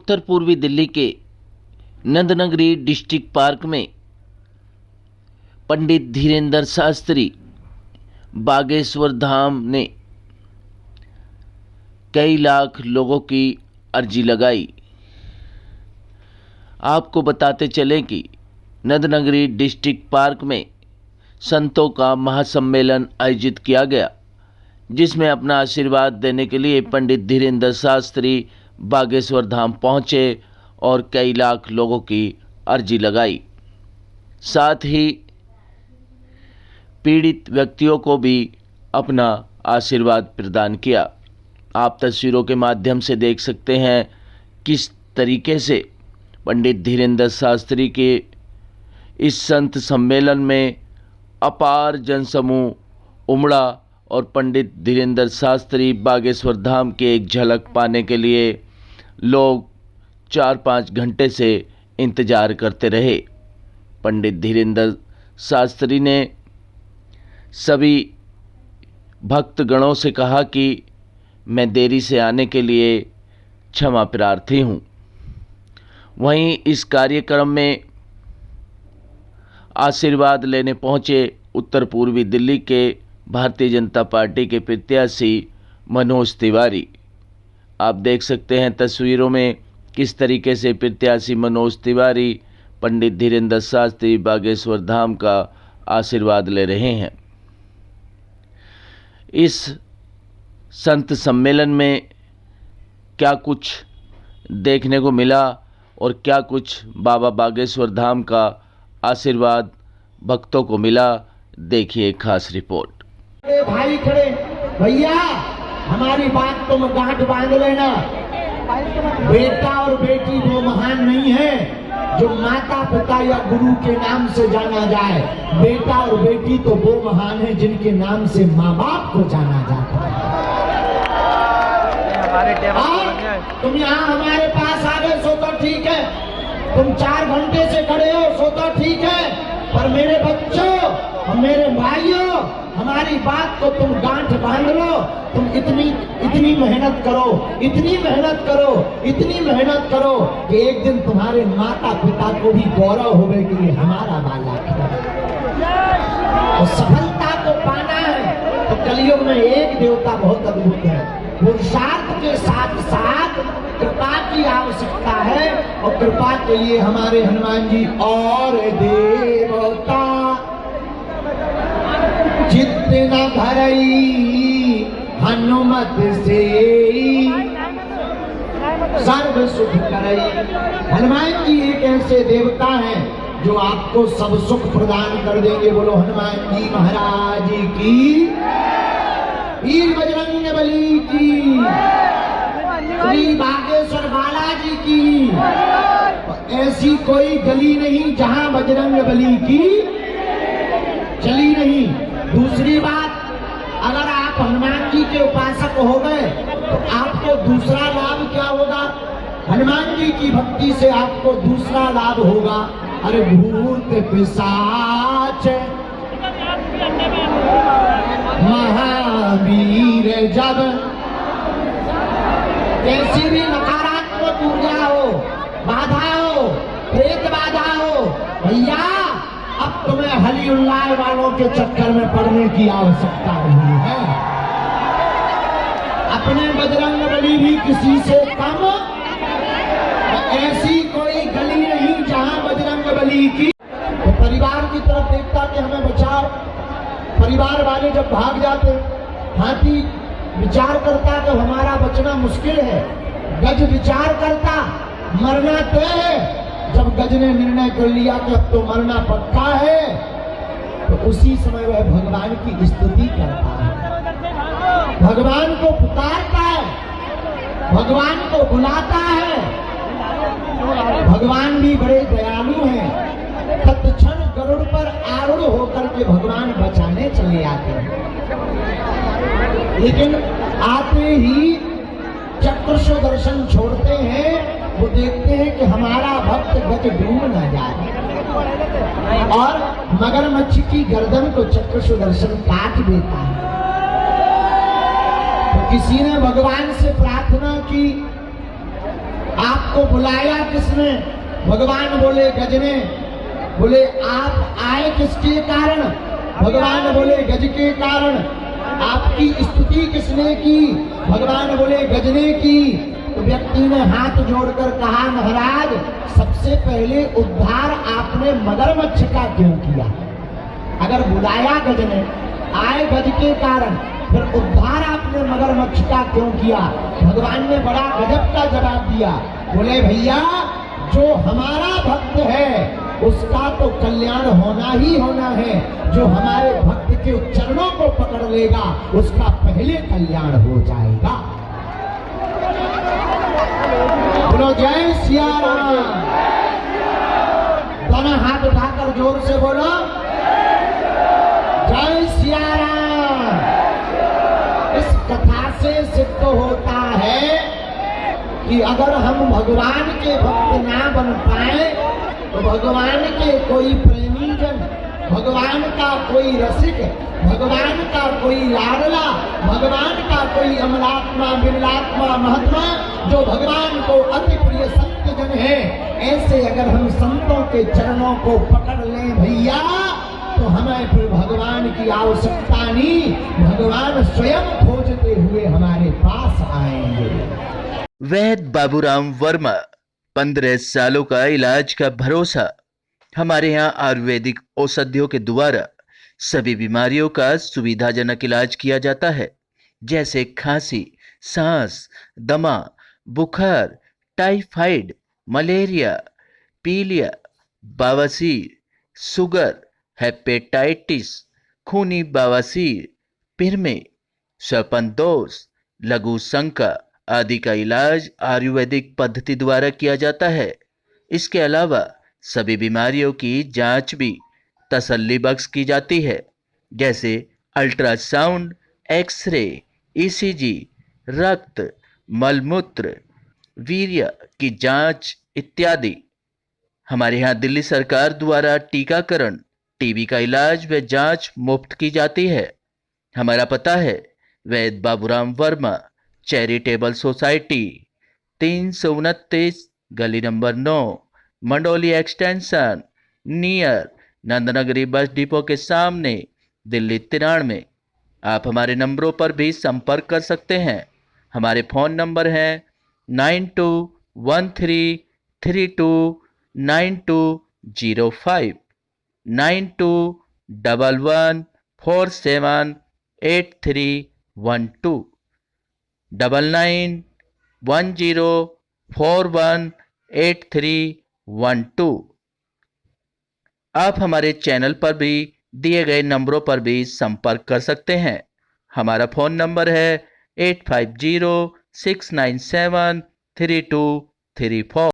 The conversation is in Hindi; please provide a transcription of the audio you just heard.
उत्तर पूर्वी दिल्ली के नंदनगरी डिस्ट्रिक्ट पार्क में पंडित धीरेंद्र शास्त्री बागेश्वर धाम ने कई लाख लोगों की अर्जी लगाई। आपको बताते चलें कि नंदनगरी डिस्ट्रिक्ट पार्क में संतों का महासम्मेलन आयोजित किया गया, जिसमें अपना आशीर्वाद देने के लिए पंडित धीरेंद्र शास्त्री बागेश्वर धाम पहुँचे और कई लाख लोगों की अर्जी लगाई। साथ ही पीड़ित व्यक्तियों को भी अपना आशीर्वाद प्रदान किया। आप तस्वीरों के माध्यम से देख सकते हैं किस तरीके से पंडित धीरेंद्र शास्त्री के इस संत सम्मेलन में अपार जनसमूह उमड़ा और पंडित धीरेंद्र शास्त्री बागेश्वर धाम की एक झलक पाने के लिए लोग 4-5 घंटे से इंतज़ार करते रहे। पंडित धीरेंद्र शास्त्री ने सभी भक्तगणों से कहा कि मैं देरी से आने के लिए क्षमा प्रार्थी हूँ। वहीं इस कार्यक्रम में आशीर्वाद लेने पहुँचे उत्तर पूर्वी दिल्ली के भारतीय जनता पार्टी के प्रत्याशी मनोज तिवारी। आप देख सकते हैं तस्वीरों में किस तरीके से प्रत्याशी मनोज तिवारी पंडित धीरेंद्र शास्त्री बागेश्वर धाम का आशीर्वाद ले रहे हैं। इस संत सम्मेलन में क्या कुछ देखने को मिला और क्या कुछ बाबा बागेश्वर धाम का आशीर्वाद भक्तों को मिला, देखिए खास रिपोर्ट। भाई खड़े, भैया हमारी बात तुम गांठ बांध लेना। बेटा और बेटी वो महान नहीं है जो माता पिता या गुरु के नाम से जाना जाए। बेटा और बेटी तो वो महान है जिनके नाम से माँ बाप को जाना जाता है। तुम यहाँ हमारे पास आ गए सो तो ठीक है, तुम 4 घंटे से खड़े हो सो तो ठीक है, पर मेरे बच्चों और मेरे भाइयों, हमारी बात को तुम गांठ बांध लो। तुम इतनी मेहनत करो, इतनी मेहनत करो, इतनी मेहनत करो कि एक दिन तुम्हारे माता पिता को भी गौरव होवे कि हमारा बालक है। तो सफलता को पाना है तो कलयुग में एक देवता बहुत अद्भुत है। पुरुषार्थ के साथ साथ कृपा की आवश्यकता है और कृपा के लिए हमारे हनुमान जी और देवता जितना भरई हनुमत से सर्व सुख करई। हनुमान जी एक ऐसे देवता हैं जो आपको सब सुख प्रदान कर देंगे। बोलो हनुमान जी महाराज की, वीर बजरंगबली की, श्री बागेश्वर बालाजी की। ऐसी कोई गली नहीं जहां बजरंगबली की चली नहीं। दूसरी बात, अगर आप हनुमान जी के उपासक हो गए तो आपको दूसरा लाभ क्या होगा? हनुमान जी की भक्ति से आपको दूसरा लाभ होगा। अरे भूत पिशाच महावीर जब कैसी भी नकारात्मक ऊर्जा हो, बाधा हो, प्रेत बाधा हो, भैया अब तुम्हें हलीउल्लाह वालों के चक्कर में पड़ने की आवश्यकता नहीं है। अपने बजरंगबली भी किसी से कम, ऐसी कोई गली नहीं जहां बजरंगबली की। तो परिवार की तरफ देखता कि हमें बचाओ। परिवार वाले जब भाग जाते, हाथी विचार करता कि हमारा बचना मुश्किल है। गज विचार करता मरना तय है। जब गज ने निर्णय कर लिया कि अब तो मरना पक्का है, तो उसी समय वह भगवान की स्तुति करता है, भगवान को पुकारता है, भगवान को बुलाता है। भगवान भी बड़े दयालु हैं। तत्क्षण गरुड़ पर आरूढ़ होकर के भगवान बचाने चले आते हैं। लेकिन आते ही चक्र सुदर्शन छोड़ते हैं। वो देखते हैं कि हमारा भक्त गज डूब न जाए और मगरमच्छ की गर्दन को चक्र सुदर्शन काट देता है। तो किसी ने भगवान से प्रार्थना की, आप आपको बुलाया किसने? भगवान बोले गज ने। बोले आप आए किसके कारण? भगवान बोले गज के कारण। आपकी स्तुति किसने की? भगवान बोले गज ने की। तो व्यक्ति ने हाथ जोड़कर कहा, महाराज सबसे पहले उद्धार आपने मगरमच्छ का क्यों किया? अगर बुलाया गज ने, आए गज के कारण, फिर उद्धार आपने मगरमच्छ का क्यों किया? भगवान ने बड़ा गजब का जवाब दिया। बोले भैया, जो हमारा भक्त है उसका तो कल्याण होना ही होना है। जो हमारे भक्त के चरणों को पकड़ लेगा उसका पहले कल्याण हो जाएगा। बोलो जय सिया राम। दोनों हाथ उठाकर जोर से बोलो जय सिया राम। इस कथा से सिद्ध होता है कि अगर हम भगवान के भक्त ना बन पाए तो भगवान के कोई प्रेमी जन, भगवान का कोई रसिक, भगवान का कोई लाडला, भगवान का कोई अमलात्मा बिमलात्मा महात्मा जो भगवान को अति प्रिय संत जन है, ऐसे अगर हम संतों के चरणों को पकड़ लें भैया तो हमें फिर भगवान की आवश्यकता नहीं, भगवान स्वयं खोजते हुए हमारे पास आएंगे। वैद्य बाबूराम वर्मा, 15 सालों का इलाज का भरोसा। हमारे यहाँ आयुर्वेदिक औषधियों के द्वारा सभी बीमारियों का सुविधाजनक इलाज किया जाता है, जैसे खांसी, सांस, दमा, बुखार, टाइफाइड, मलेरिया, पीलिया, बवासीर, शुगर, हेपेटाइटिस, खूनी बवासीर, पिरमे, श्वसन लघु शंका आदि का इलाज आयुर्वेदिक पद्धति द्वारा किया जाता है। इसके अलावा सभी बीमारियों की जांच भी तसल्ली बख्श की जाती है, जैसे अल्ट्रासाउंड, एक्सरे, ईसीजी, रक्त, मलमूत्र, वीर्य की जांच इत्यादि। हमारे यहाँ दिल्ली सरकार द्वारा टीकाकरण, टीबी का इलाज व जांच मुफ्त की जाती है। हमारा पता है वैद्य बाबूराम वर्मा, चैरिटेबल सोसाइटी, 329 गली number 9, Mandoli extension, near Nand Nagri bus depot के सामने, दिल्ली 93। आप हमारे नंबरों पर भी संपर्क कर सकते हैं। हमारे फ़ोन नंबर हैं 9213329205, 9211478312, 9910418312। आप हमारे चैनल पर भी दिए गए नंबरों पर भी संपर्क कर सकते हैं। हमारा फ़ोन नंबर है 8506973234।